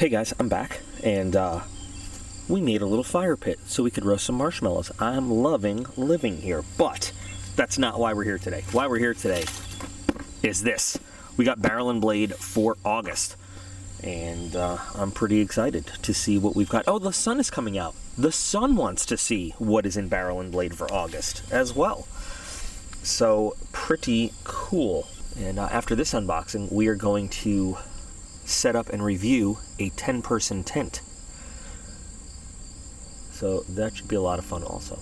Hey guys, I'm back, and we made a little fire pit so we could roast some marshmallows. I'm loving living here, but that's not why we're here today. Why we're here today is this. We got barrel&blade for August, and I'm pretty excited to see what we've got. Oh, the sun is coming out. The sun wants to see what is in barrel&blade for August as well. So, pretty cool. And after this unboxing, we are going to set up and review a 10-person tent. So that should be a lot of fun also.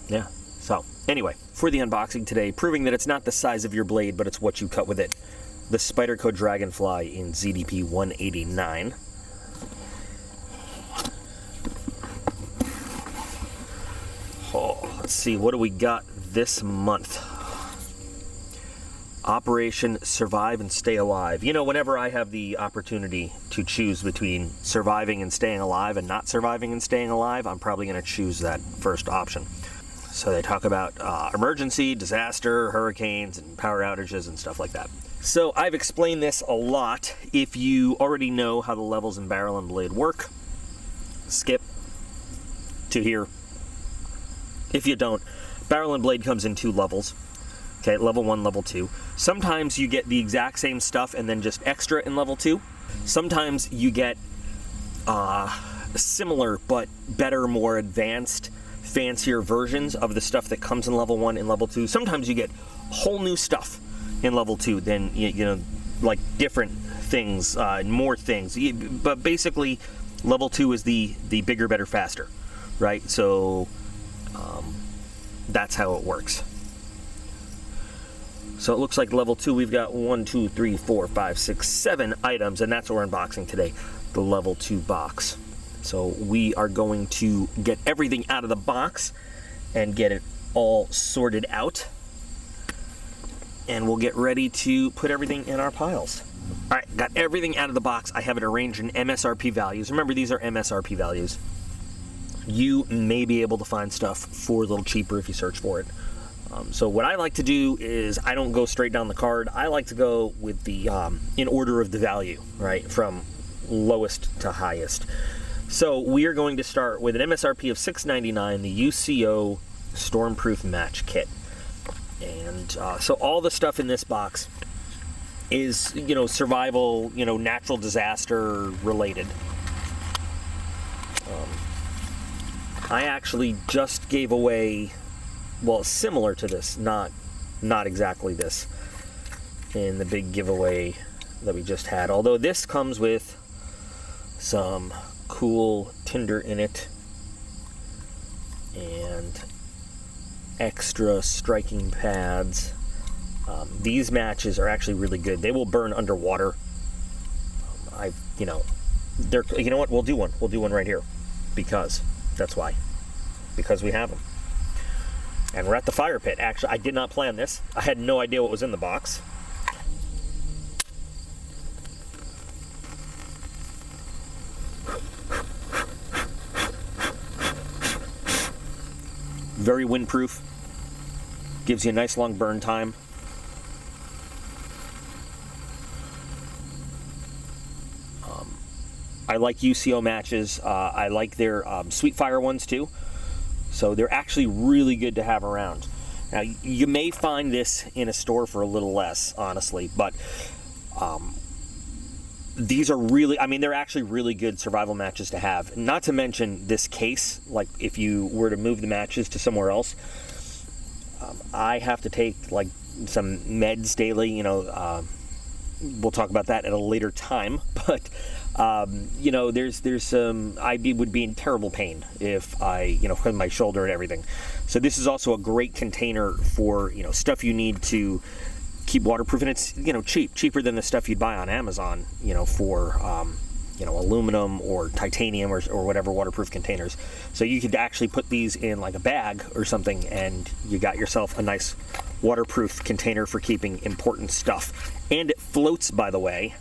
Yeah. So anyway, for the unboxing today, proving that it's not the size of your blade, but it's what you cut with it. The Spyderco Dragonfly in ZDP 189. Oh, let's see, what do we got this month? Operation Survive and Stay Alive. You know, whenever I have the opportunity to choose between surviving and staying alive and not surviving and staying alive, I'm probably going to choose that first option. So they talk about emergency, disaster, hurricanes, and power outages and stuff like that. So I've explained this a lot. If you already know how the levels in barrel&blade work, skip to here. If you don't, barrel&blade comes in 2 levels. Okay, level 1, level 2. Sometimes you get the exact same stuff and then just extra in level 2. Sometimes you get similar but better, more advanced, fancier versions of the stuff that comes in level 1 and level 2. Sometimes you get whole new stuff in level 2 than, you know, like different things, more things. But basically, level 2 is the bigger, better, faster, right? So that's how it works. So it looks like level 2, we've got 1, 2, 3, 4, 5, 6, 7 items, and that's what we're unboxing today, the level 2 box. So we are going to get everything out of the box and get it all sorted out, and we'll get ready to put everything in our piles. All right, got everything out of the box. I have it arranged in MSRP values. Remember, these are MSRP values. You may be able to find stuff for a little cheaper if you search for it. So what I like to do is I don't go straight down the card. I like to go with the in order of the value, right, from lowest to highest. So we are going to start with an MSRP of $6.99, the UCO Stormproof Match Kit. And so all the stuff in this box is, you know, survival, you know, natural disaster related. I actually just gave away, well, similar to this, not exactly this, in the big giveaway that we just had. Although this comes with some cool tinder in it and extra striking pads. These matches are actually really good. They will burn underwater. You know what? We'll do one. We'll do one right here, because that's why. Because we have them. And we're at the fire pit. Actually, I did not plan this. I had no idea what was in the box. Very windproof. Gives you a nice long burn time. I like UCO matches. I like their Sweet Fire ones too. So they're actually really good to have around. Now, you may find this in a store for a little less, honestly, but these are really, I mean, they're actually really good survival matches to have. Not to mention this case, like if you were to move the matches to somewhere else, I have to take like some meds daily, you know, we'll talk about that at a later time, but you know, there's some, I would be in terrible pain if I, you know, with my shoulder and everything. So this is also a great container for, you know, stuff you need to keep waterproof, and it's, you know, cheaper than the stuff you'd buy on Amazon, you know, for you know, aluminum or titanium or whatever waterproof containers. So you could actually put these in like a bag or something, and you got yourself a nice waterproof container for keeping important stuff. And it floats, by the way.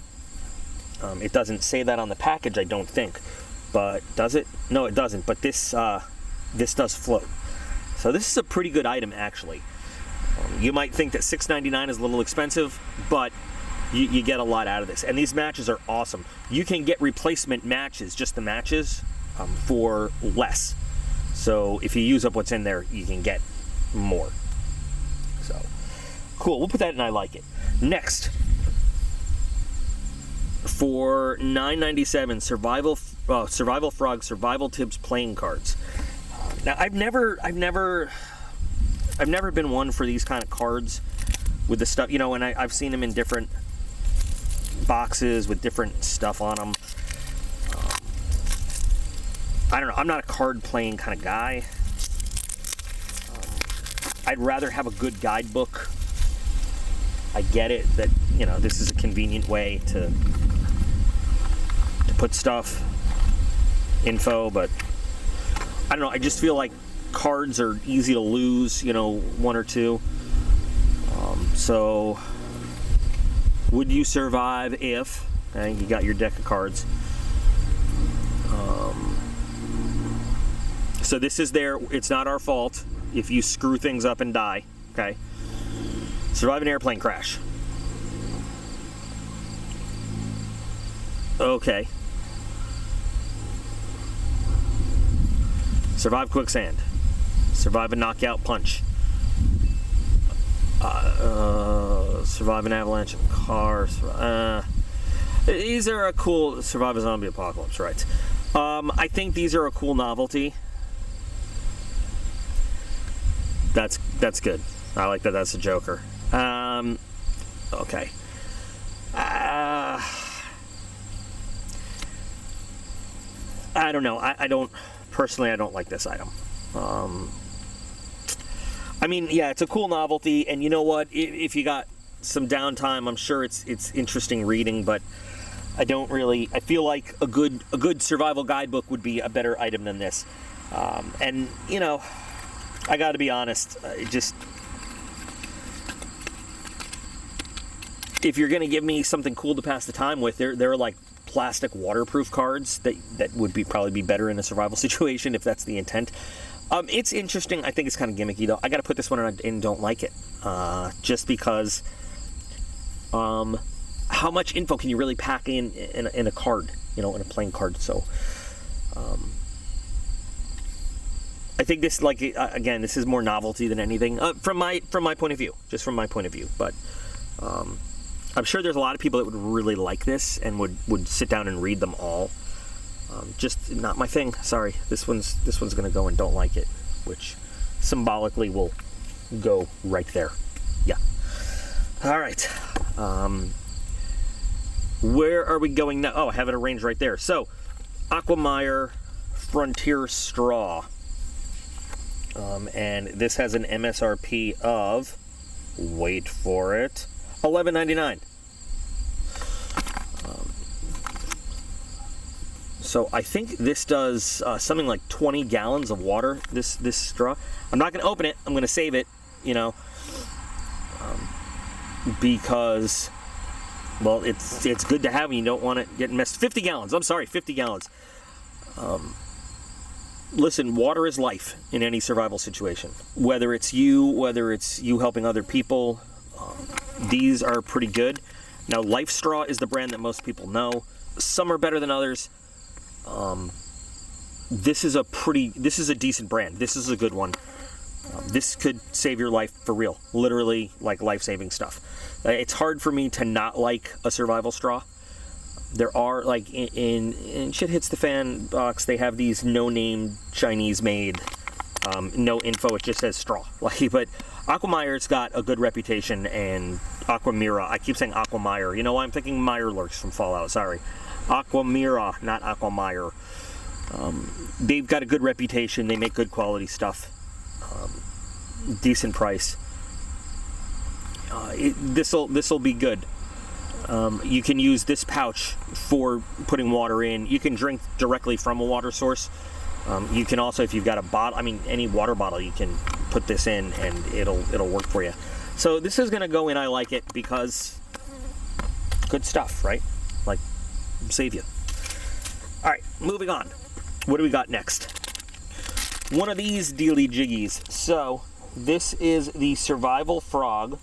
It doesn't say that on the package, I don't think, but does it? No, it doesn't, but this does float. So this is a pretty good item, actually. You might think that $6.99 is a little expensive, but you get a lot out of this. And these matches are awesome. You can get replacement matches, just the matches, for less. So if you use up what's in there, you can get more. So cool. We'll put that in I like it. Next, for $9.97, Survival Frog Survival Tips playing cards. Now I've never been one for these kind of cards with the stuff, you know, and I've seen them in different boxes with different stuff on them. I don't know. I'm not a card playing kind of guy. I'd rather have a good guidebook. I get it that, you know, this is a convenient way to put stuff, info, but I don't know. I just feel like cards are easy to lose, you know, one or two. So would you survive if you got your deck of cards? So this is there. It's not our fault if you screw things up and die. Okay. Survive an airplane crash. Okay. Survive quicksand. Survive a knockout punch. Survive an avalanche in a car. These are a cool. Survive a zombie apocalypse, right? I think these are a cool novelty. That's good. I like that. That's a joker. Okay. I don't know. I don't personally. I don't like this item. I mean, yeah, it's a cool novelty, and you know what? If you got some downtime, I'm sure it's interesting reading. But I don't really. I feel like a good survival guidebook would be a better item than this. And you know, I got to be honest. If you're gonna give me something cool to pass the time with, there are like plastic waterproof cards that would probably be better in a survival situation if that's the intent. It's interesting. I think it's kind of gimmicky though. I got to put this one in and don't like it, just because. How much info can you really pack in a card? You know, in a playing card. So, I think this, like, again, this is more novelty than anything from my point of view. Just from my point of view, but. I'm sure there's a lot of people that would really like this and would sit down and read them all. Just not my thing. Sorry, this one's gonna go and don't like it, which symbolically will go right there. Yeah. All right. Where are we going now? Oh, I have it arranged right there. So, Aquameyer Frontier Straw, and this has an MSRP of, wait for it, $11.99. So I think this does something like 20 gallons of water. This straw. I'm not going to open it. I'm going to save it. You know, because well, it's good to have. And you don't want it getting messed. 50 gallons. I'm sorry, 50 gallons. Listen, water is life in any survival situation. Whether it's you helping other people. These are pretty good. Now, Life Straw is the brand that most people know. Some are better than others. This is a decent brand. This is a good one. This could save your life for real. Literally, like life-saving stuff. It's hard for me to not like a survival straw. There are, like, in Shit Hits the Fan box, they have these no-name Chinese-made, no info, it just says straw. Like, but Aquameyer's got a good reputation, and Aquamira, I keep saying Aquameyer. You know why I'm thinking Mirelurks from Fallout, sorry. Aquamira, not Aquameyer. They've got a good reputation, they make good quality stuff. Decent price. This'll be good. You can use this pouch for putting water in. You can drink directly from a water source. You can also, if you've got a bottle, I mean, any water bottle, you can put this in and it'll work for you. So this is gonna go in I like it because good stuff, right? Like, save you. All right, moving on. What do we got next? One of these dealy jiggies. So this is the Survival Frog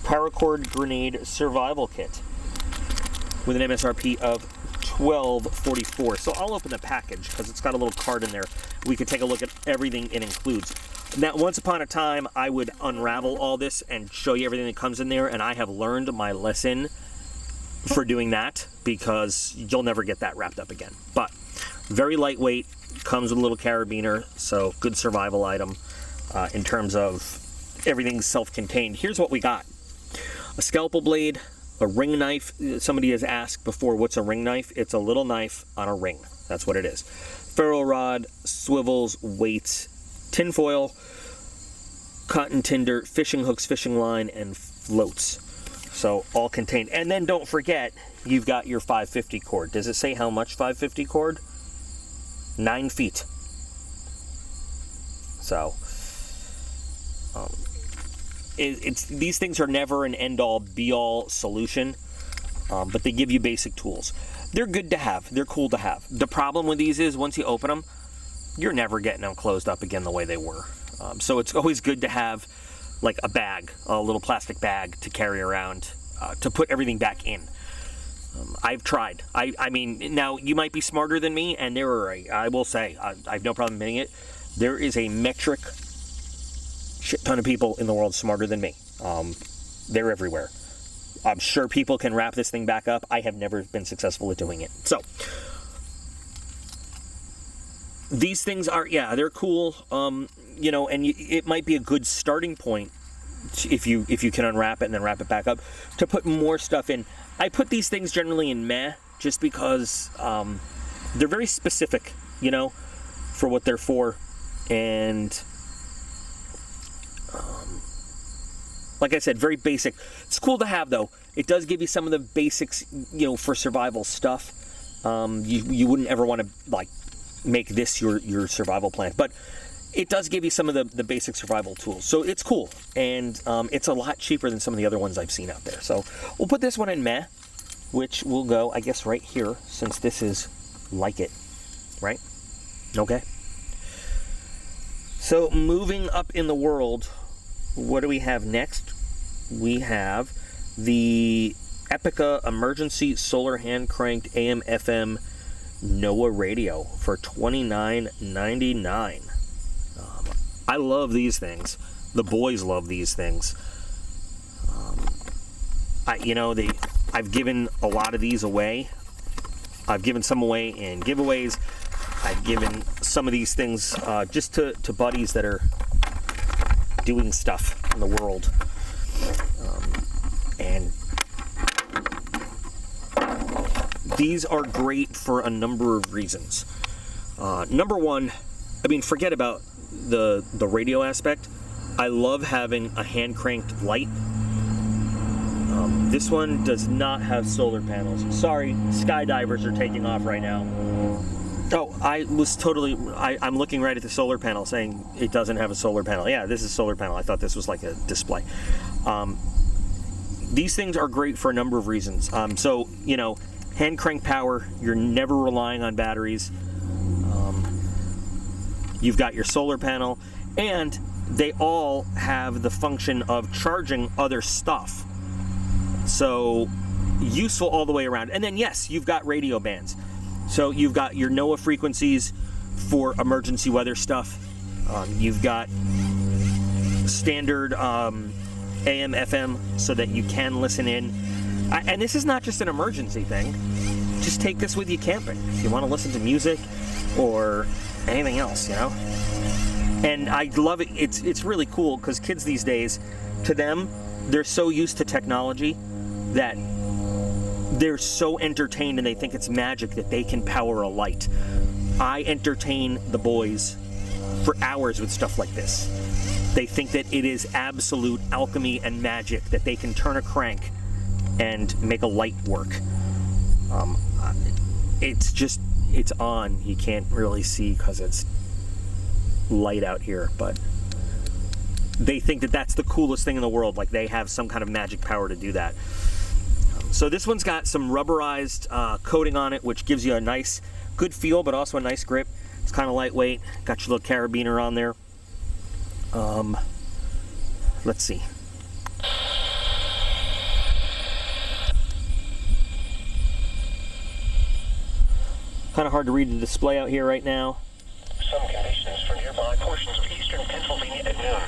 Paracord Grenade Survival Kit. with an MSRP of $12.44. So I'll open the package because it's got a little card in there. We could take a look at everything it includes. Now, once upon a time, I would unravel all this and show you everything that comes in there, and I have learned my lesson for doing that because you'll never get that wrapped up again. But very lightweight, comes with a little carabiner, so good survival item in terms of everything's self-contained. Here's what we got. A scalpel blade, a ring knife. Somebody has asked before, what's a ring knife? It's a little knife on a ring. That's what it is. Ferro rod, swivels, weights, tinfoil, cotton tinder, fishing hooks, fishing line, and floats. So all contained. And then don't forget, you've got your 550 cord. Does it say how much 550 cord? 9 feet. So these things are never an end-all, be-all solution, but they give you basic tools. They're good to have. They're cool to have. The problem with these is once you open them, you're never getting them closed up again the way they were. So it's always good to have like a bag, a little plastic bag to carry around to put everything back in. I've tried. I mean, now you might be smarter than me, and I will say, I have no problem admitting it, there is a metric shit ton of people in the world smarter than me. They're everywhere. I'm sure people can wrap this thing back up. I have never been successful at doing it. So these things are, yeah, they're cool. You know, and it might be a good starting point if you can unwrap it and then wrap it back up to put more stuff in. I put these things generally in meh just because they're very specific, you know, for what they're for. And like I said, very basic. It's cool to have, though. It does give you some of the basics, you know, for survival stuff. You wouldn't ever want to, like, make this your survival plan. But it does give you some of the basic survival tools. So it's cool. And it's a lot cheaper than some of the other ones I've seen out there. So we'll put this one in meh, which will go, I guess, right here, since this is like it, right? Okay. So moving up in the world, what do we have next? We have the Epica Emergency Solar Hand Cranked AM/FM NOAA radio for $29.99. I love these things. The boys love these things. I've given a lot of these away. I've given some away in giveaways. I've given some of these things just to buddies that are doing stuff in the world. And these are great for a number of reasons. Number one, I mean, forget about the radio aspect. I love having a hand cranked light. This one does not have solar panels. Sorry, skydivers are taking off right now. Oh, I'm looking right at the solar panel saying it doesn't have a solar panel. Yeah, this is a solar panel. I thought this was like a display. These things are great for a number of reasons. So, you know, hand crank power, you're never relying on batteries. You've got your solar panel, and they all have the function of charging other stuff. So useful all the way around. And then, yes, you've got radio bands. So you've got your NOAA frequencies for emergency weather stuff. You've got standard AM, FM so that you can listen in. And this is not just an emergency thing. Just take this with you camping if you want to listen to music or anything else, you know. And I love it. It's really cool because kids these days, to them, they're so used to technology that they're so entertained and they think it's magic that they can power a light. I entertain the boys for hours with stuff like this. They think that it is absolute alchemy and magic that they can turn a crank and make a light work. It's on. You can't really see because it's light out here, but they think that that's the coolest thing in the world. Like they have some kind of magic power to do that. So this one's got some rubberized coating on it, which gives you a nice, good feel, but also a nice grip. It's kind of lightweight. Got your little carabiner on there. Let's see. Kind of hard to read the display out here right now. Some conditions for nearby portions of eastern Pennsylvania at noon.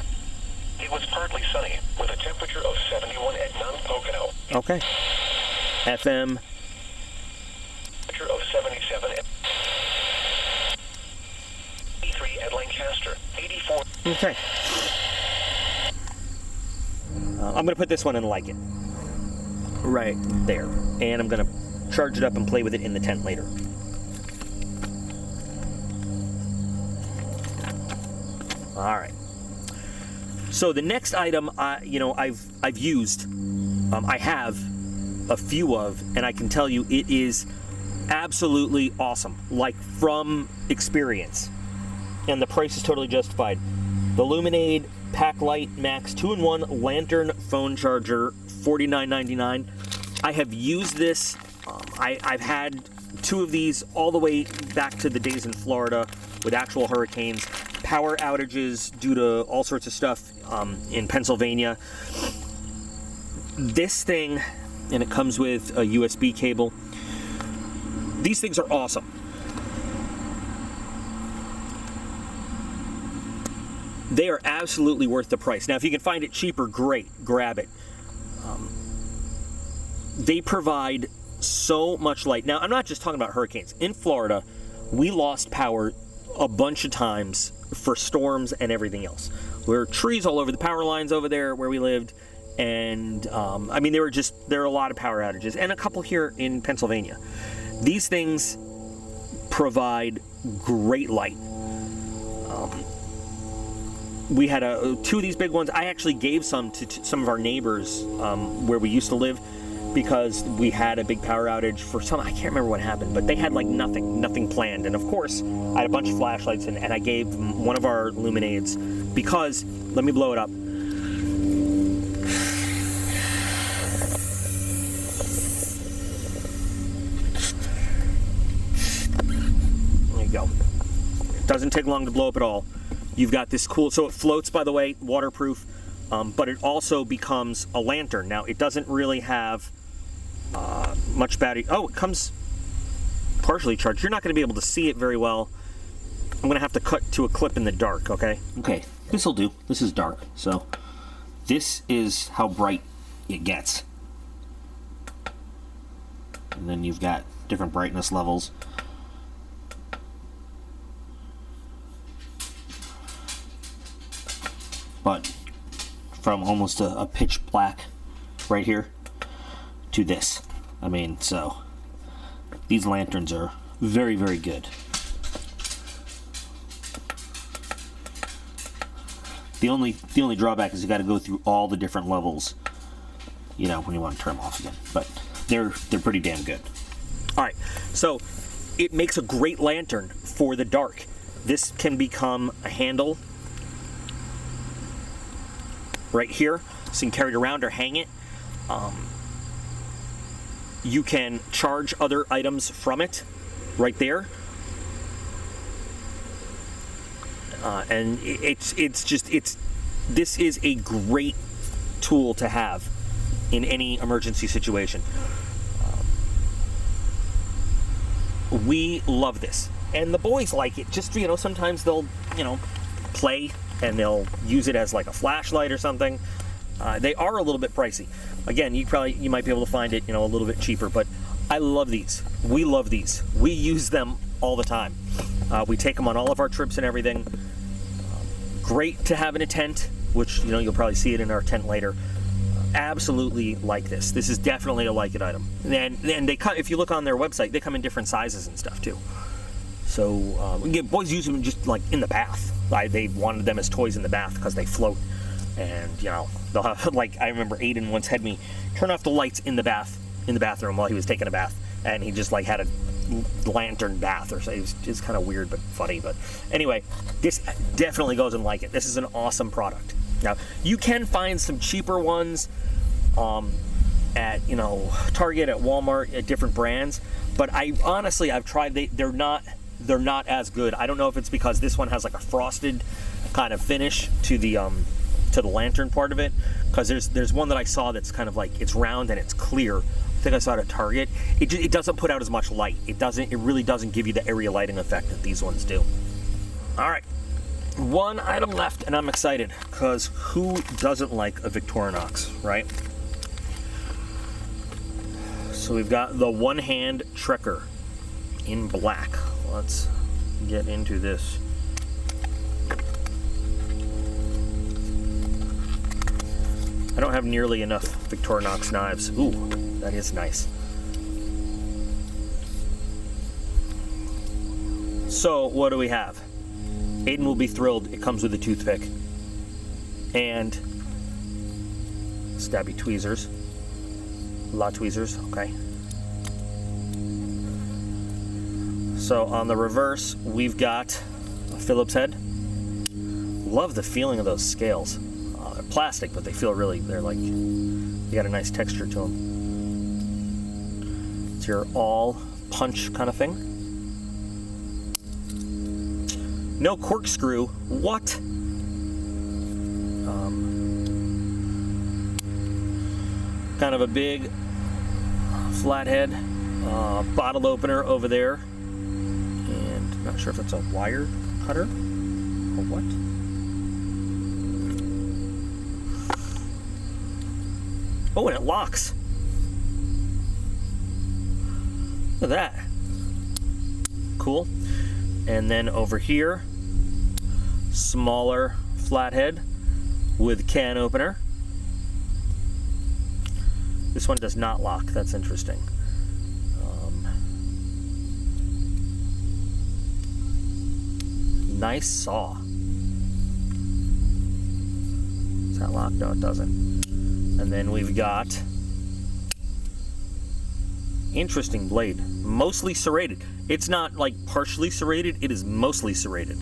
It was partly sunny, with a temperature of 71 at Mount Pocono. Okay. FM. Temperature of 77 at 83 at Lancaster. 84. Okay. I'm going to put this one in like it. Right there. And I'm going to charge it up and play with it in the tent later. All right. So the next item, I've used, I have a few of, and I can tell you it is absolutely awesome, like from experience, and the price is totally justified. The LuminAID Pack Light Max 2-in-1 Lantern Phone Charger, $49.99. I have used this. I've had two of these all the way back to the days in Florida with actual hurricanes, power outages due to all sorts of stuff in Pennsylvania. This thing, and it comes with a USB cable. These things are awesome. They are absolutely worth the price. Now, if you can find it cheaper, great, grab it. They provide so much light. Now, I'm not just talking about hurricanes. In Florida, we lost power a bunch of times for storms and everything else. There were trees all over the power lines over there where we lived, and there were a lot of power outages, and a couple here in Pennsylvania. These things provide great light. We had two of these big ones. I actually gave some to some of our neighbors where we used to live, because we had a big power outage for some, I can't remember what happened, but they had like nothing planned. And of course, I had a bunch of flashlights, and I gave one of our LuminAIDs, because, let me blow it up. There you go. It doesn't take long to blow up at all. You've got this cool, so it floats, by the way, waterproof, but it also becomes a lantern. Now, it doesn't really have much battery. Oh, it comes partially charged. You're not going to be able to see it very well. I'm going to have to cut to a clip in the dark, okay? Okay, this will do. This is dark, so this is how bright it gets. And then you've got different brightness levels. But from almost a pitch black right here to this. I mean, so these lanterns are very, very good. The only drawback is you got to go through all the different levels, you know, when you want to turn them off again. But they're pretty damn good. All right, so it makes a great lantern for the dark. This can become a handle right here, so you can carry it around or hang it. You can charge other items from it right there, and this is a great tool to have in any emergency situation. We love this, and the boys like it. Just, you know, sometimes they'll, you know, play and they'll use it as like a flashlight or something. They are a little bit pricey. Again, you might be able to find it, you know, a little bit cheaper, but I love these. We love these. We use them all the time. We take them on all of our trips and everything. Great to have in a tent, which, you know, you'll probably see it in our tent later. Absolutely like this. This is definitely a like it item. And they come, if you look on their website, they come in different sizes and stuff too. So boys use them just like in the bath. They wanted them as toys in the bath because they float. And, you know, they'll have, like, I remember Aiden once had me turn off the lights in the bathroom while he was taking a bath, and he just like had a lantern bath or something. It was kind of weird but funny. But anyway, this definitely goes in like it. This is an awesome product. Now, you can find some cheaper ones at, you know, Target, at Walmart, at different brands, but I've tried. They're not as good. I don't know if it's because this one has like a frosted kind of finish to the lantern part of it, because there's one that I saw that's kind of like, it's round and it's clear. I think I saw it at Target. It doesn't put out as much light. It really doesn't give you the area lighting effect that these ones do. All right, one item left, and I'm excited because who doesn't like a Victorinox, right? So we've got the one-hand Trekker in black. Let's get into this. I don't have nearly enough Victorinox knives. Ooh, that is nice. So, what do we have? Aiden will be thrilled. It comes with a toothpick. And stabby tweezers. La tweezers, okay. So, on the reverse, we've got a Phillips head. Love the feeling of those scales. They're plastic, but they feel really, they're like, they got a nice texture to them. It's your all punch kind of thing. No corkscrew. What? Kind of a big flathead bottle opener over there. And not sure if it's a wire cutter or what. Oh, and it locks. Look at that. Cool. And then over here, smaller flathead with can opener. This one does not lock. That's interesting. Nice saw. Does that lock? No, it doesn't. And then we've got interesting blade, mostly serrated. It's not like partially serrated, it is mostly serrated.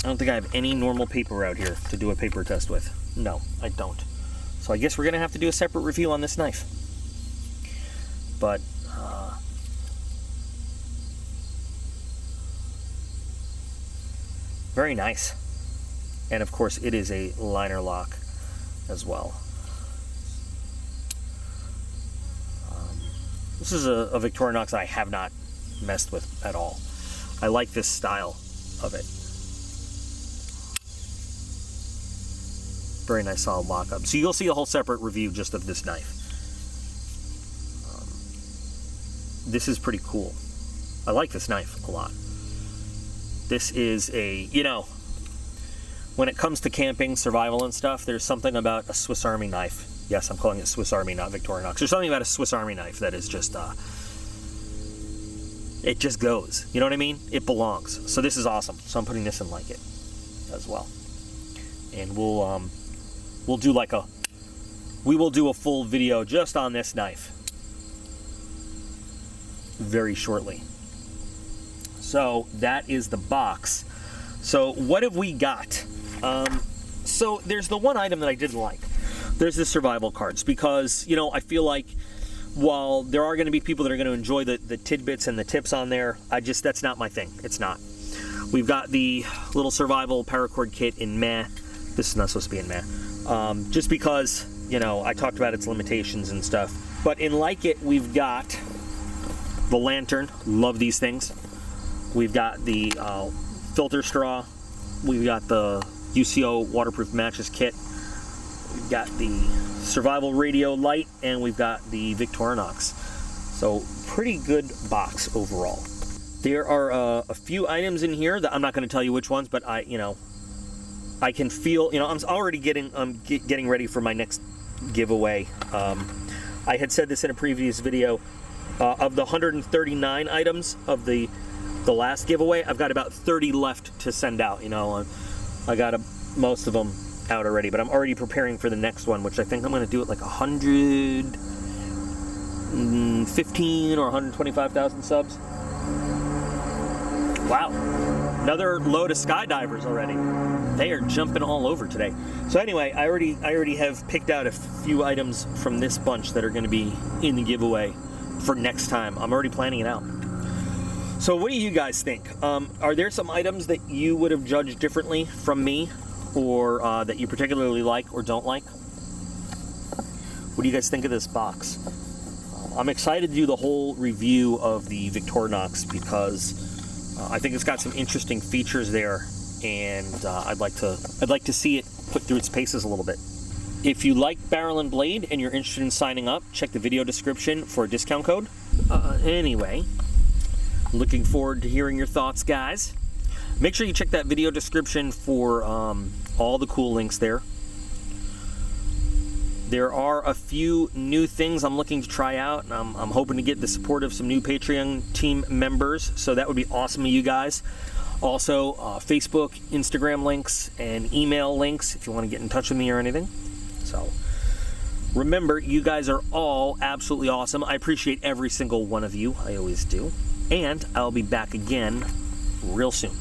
I don't think I have any normal paper out here to do a paper test with. No, I don't. So I guess we're gonna have to do a separate review on this knife. But very nice. And of course, it is a liner lock as well. This is a Victorinox I have not messed with at all. I like this style of it. Very nice solid lockup. So you'll see a whole separate review just of this knife. This is pretty cool. I like this knife a lot. This is a, you know, when it comes to camping, survival and stuff, there's something about a Swiss Army knife. Yes, I'm calling it Swiss Army, not Victorinox. There's something about a Swiss Army knife that is just, it just goes. You know what I mean? It belongs. So this is awesome. So I'm putting this in like it as well. And we'll do like we will do a full video just on this knife very shortly. So that is the box. So what have we got? So there's the one item that I didn't like. There's the survival cards, because, you know, I feel like while there are going to be people that are going to enjoy the tidbits and the tips on there, that's not my thing. It's not. We've got the little survival paracord kit in meh. This is not supposed to be in meh. Just because, you know, I talked about its limitations and stuff. But in like it, we've got the lantern. Love these things. We've got the filter straw. We've got the UCO waterproof matches kit. We've got the survival radio light, and we've got the Victorinox. So pretty good box overall. There are a few items in here that I'm not going to tell you which ones, but I can feel, I'm already getting ready for my next giveaway. I had said this in a previous video. Of the 139 items of the last giveaway, I've got about 30 left to send out. I got most of them out already, but I'm already preparing for the next one, which I think I'm going to do at like 115 or 125,000 subs. Wow, another load of skydivers already. They are jumping all over today. So anyway, I already have picked out a few items from this bunch that are going to be in the giveaway for next time. I'm already planning it out. So what do you guys think? Are there some items that you would have judged differently from me? or that you particularly like or don't like? What do you guys think of this box? I'm excited to do the whole review of the Victorinox because I think it's got some interesting features there, and I'd like to see it put through its paces a little bit. If you like Barrel and Blade and you're interested in signing up, check the video description for a discount code. Anyway, looking forward to hearing your thoughts, guys. Make sure you check that video description for all the cool links there. There are a few new things I'm looking to try out. I'm hoping to get the support of some new Patreon team members, so that would be awesome of you guys. Also, Facebook, Instagram links, and email links if you want to get in touch with me or anything. So, remember, you guys are all absolutely awesome. I appreciate every single one of you. I always do. And I'll be back again real soon.